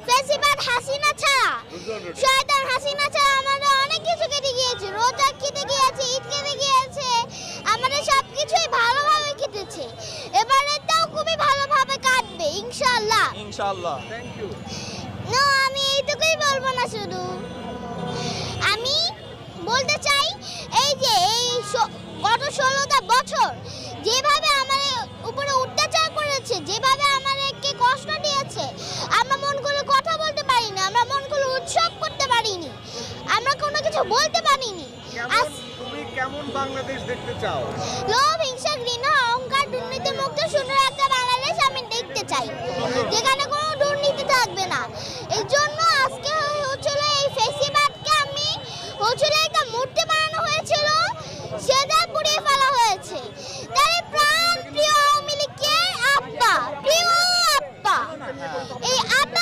ফেসিবাদ হাসিনা ছাড়া, শয়তান হাসিনা ছাড়া আমাদের অনেক কিছু কেটে গিয়েছে। রোজা কেটে গিয়েছে, ঈদ কেটে গিয়েছে, আমাদের সব কিছুই ভালোভাবে কেটেছে। এবারেটাও খুবই ভালোভাবে কাটবে ইনশাআল্লাহ। ইনশাআল্লাহ। Thank you. না, আমি এইটুকুই বলবো না, শুধু আমি বলতে চাই এই যে গত 16টা বছর যেভাবে আমাদের উপরে অত্যাচার করেছে, যেভাবে আমাদেরকে কষ্ট দিয়েছে, আমরা মন করে কথা বলতে পারিনি, আমরা মন করে উৎসব করতে পারিনি, আমরা কোনো কিছু বলতে পারিনি। তুমি কেমন বাংলাদেশ দেখতে চাও? লোভ, হিংসা, ঘৃণা, অহংকার, দুর্নীতি মুক্ত সুন্দর একটা বাংলাদেশ আমি দেখতে চাই, যেখানে কোনো দুর্নীতি থাকবে না। এই জন্য